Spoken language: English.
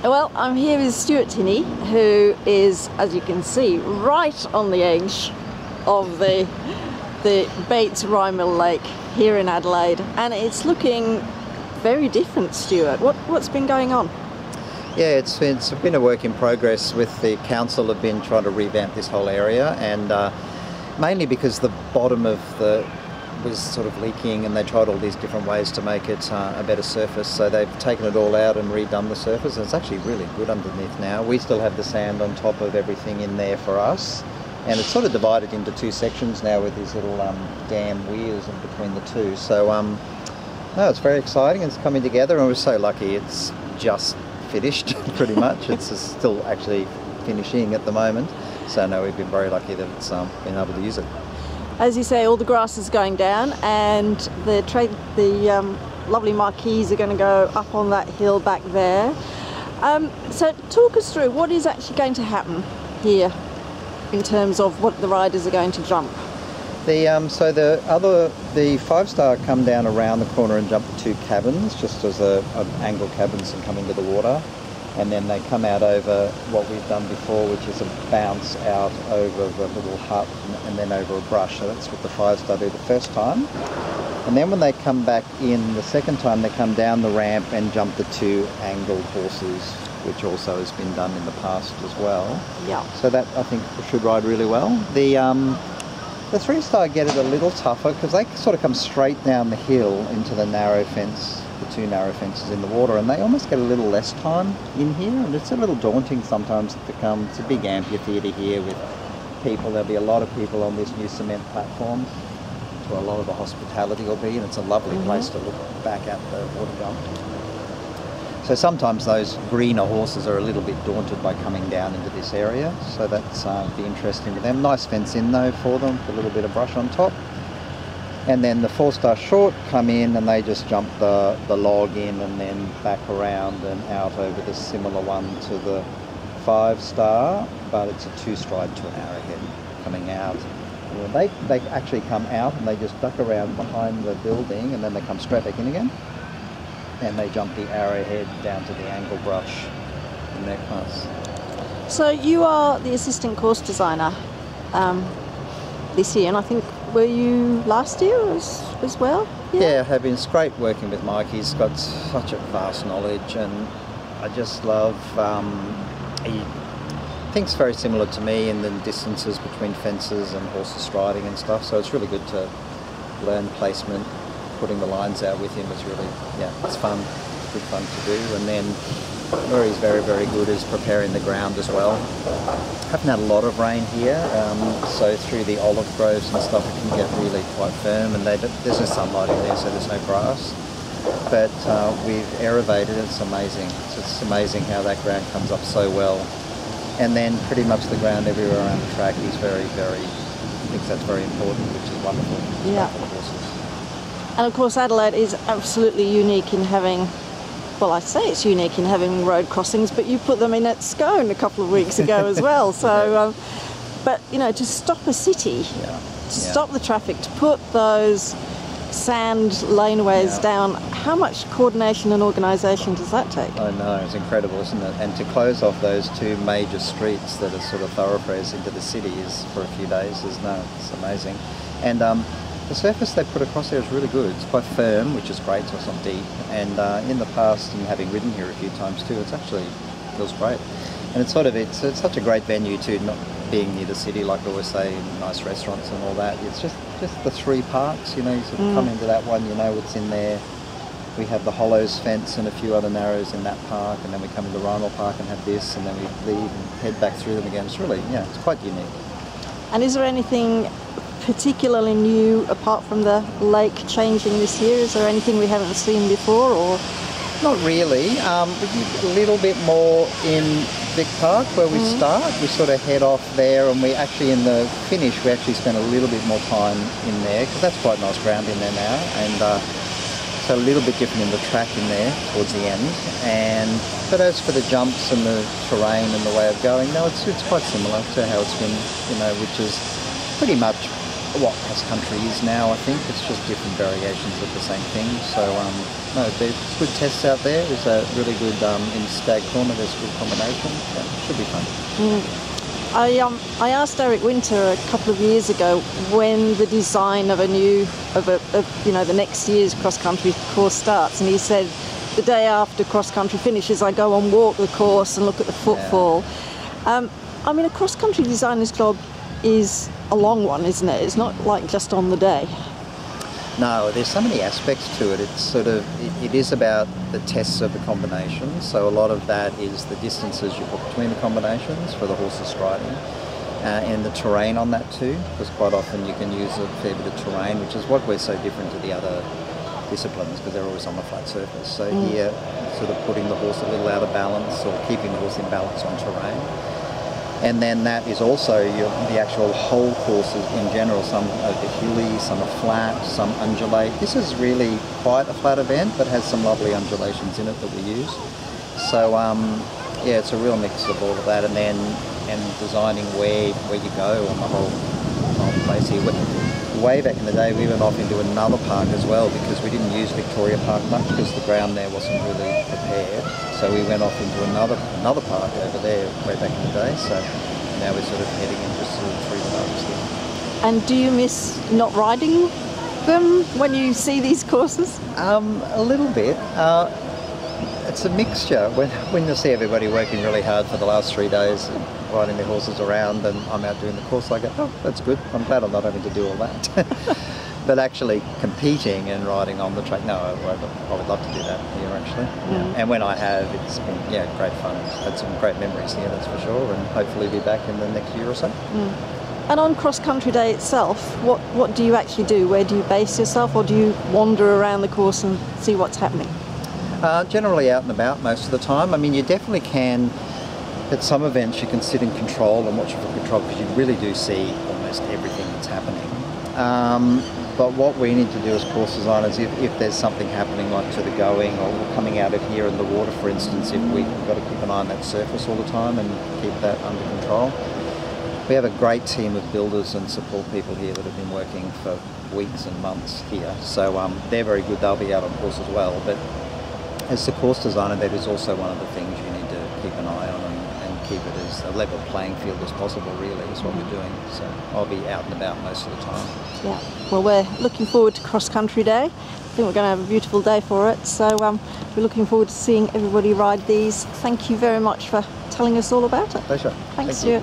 Well, I'm here with Stuart Tinney, who is, as you can see, right on the edge of the Bates Rymill Lake here in Adelaide, and it's looking very different. Stuart, what's been going on? Yeah, it's been a work in progress. With the council have been trying to revamp this whole area, and mainly because the bottom of was sort of leaking, and they tried all these different ways to make it a better surface. So they've taken it all out and redone the surface, and it's actually really good underneath now. We still have the sand on top of everything in there for us, and it's sort of divided into two sections now with these little dam weirs in between the two. So no, it's very exciting. It's coming together, and we're so lucky. It's just finished pretty much. It's still actually finishing at the moment. So no, we've been very lucky that it's been able to use it. As you say, all the grass is going down, and the lovely marquees are going to go up on that hill back there. So talk us through what is actually going to happen here in terms of what the riders are going to jump. So the 5-star come down around the corner and jump the two cabins, just as an angle cabins and come into the water. And then they come out over what we've done before, which is a bounce out over the little hut and then over a brush. So that's what the 5-star do the first time. And then when they come back in the second time, they come down the ramp and jump the two angled horses, which also has been done in the past as well. Yeah. So that, I think, should ride really well. The 3-star get it a little tougher because they sort of come straight down the hill into the narrow fence, the two narrow fences in the water, and they almost get a little less time in here, and it's a little daunting sometimes to come. It's a big amphitheatre here with people. There'll be a lot of people on this new cement platform where a lot of the hospitality will be, and it's a lovely place to look back at the water jump. So sometimes those greener horses are a little bit daunted by coming down into this area, so that's be interesting to them. Nice fence in though for them, with a little bit of brush on top. And then the 4-star short come in and they just jump the log in and then back around and out over the similar one to the 5-star, but it's a 2-stride to an arrowhead coming out. Well, they actually come out and they just duck around behind the building, and then they come straight back in again. And they jump the arrowhead down to the angle brush in their class. So you are the assistant course designer this year, and I think were you last year as well? Yeah, I have been. It's great working with Mike. He's got such a vast knowledge, and I just love, he thinks very similar to me in the distances between fences and horses striding and stuff, so it's really good to learn placement. Putting the lines out with him is really, it's fun, good fun to do. And then where he's very, very good is preparing the ground as well. Haven't had a lot of rain here, so through the olive groves and stuff it can get really quite firm, and there's no sunlight in there, so there's no grass. But we've aerated it. It's amazing. It's amazing how that ground comes up so well. And then pretty much the ground everywhere around the track is very, very, I think that's very important, which is wonderful. Yeah. For the horses. And of course Adelaide is absolutely unique in having, well, I say it's unique in having road crossings, but you put them in at Scone a couple of weeks ago as well. So, but you know, to stop a city, to stop the traffic, to put those sand laneways down, how much coordination and organisation does that take? I know, it's incredible, isn't it? And to close off those two major streets that are sort of thoroughfares into the city is for a few days, it's amazing. And the surface they put across there is really good. It's quite firm, which is great, so it's not deep. And in the past, and having ridden here a few times too, it's actually feels great. And it's such a great venue too, not being near the city, like I always say, nice restaurants and all that. It's just the 3 parks, you know, you sort of come into that one, you know what's in there. We have the Hollows fence and a few other narrows in that park, and then we come into Rymill Park and have this, and then we leave and head back through them again. It's really, it's quite unique. And is there anything particularly new apart from the lake changing this year? Is there anything we haven't seen before, or? Not really. We did a little bit more in Vic Park where we start. We sort of head off there, and we actually, in the finish, we actually spent a little bit more time in there because that's quite nice ground in there now, and so a little bit different in the track in there towards the end. But as for the jumps and the terrain and the way of going, no, it's quite similar to how it's been, you know, which is pretty much what cross country is now. I think it's just different variations of the same thing. So no, there's good tests out there. There's a really good in Stag Corner. There's a good combination. Yeah, should be fun. I asked Eric Winter a couple of years ago when the design of the next year's cross country course starts, and he said the day after cross country finishes, I go and walk the course and look at the footfall. Yeah. I mean, a cross country designers club is a long one, isn't it? It's not like just on the day. No, there's so many aspects to it. It's it is about the tests of the combinations. So a lot of that is the distances you put between the combinations for the horses striding, and the terrain on that too, because quite often you can use a fair bit of terrain, which is what we're so different to the other disciplines, because they're always on a flat surface. So here, sort of putting the horse a little out of balance or keeping the horse in balance on terrain. And then that is also the actual whole courses in general. Some are hilly, some are flat, some undulate. This is really quite a flat event, but has some lovely undulations in it that we use. So yeah, it's a real mix of all of that, and designing where you go on the whole place here. Way back in the day, we went off into another park as well, because we didn't use Victoria Park much because the ground there wasn't really prepared. So we went off into another park over there way back in the day. So now we're sort of heading into sort of 3 parks here. And do you miss not riding them when you see these courses? A little bit. It's a mixture. When you see everybody working really hard for the last 3 days and riding their horses around, and I'm out doing the course, I go, oh, that's good. I'm glad I'm not having to do all that. But actually competing and riding on the track, no, I would love to do that here actually. Yeah. And when I have, it's been great fun. Had some great memories here, that's for sure, and hopefully be back in the next year or so. And on cross country day itself, what do you actually do? Where do you base yourself, or do you wander around the course and see what's happening? Generally out and about most of the time. I mean, you definitely can, at some events you can sit in control and watch for control, because you really do see almost everything that's happening. But what we need to do as course designers, if there's something happening like to the going or coming out of here in the water, for instance, if we've got to keep an eye on that surface all the time and keep that under control. We have a great team of builders and support people here that have been working for weeks and months here. So they're very good, they'll be out on course as well. But as the course designer, that is also one of the things you need to keep an eye on and keep it as a level playing field as possible, really, is what we're doing. So I'll be out and about most of the time. Yeah, well, we're looking forward to cross country day. I think we're going to have a beautiful day for it. So we're looking forward to seeing everybody ride these. Thank you very much for telling us all about it. Pleasure. Thanks, Stuart.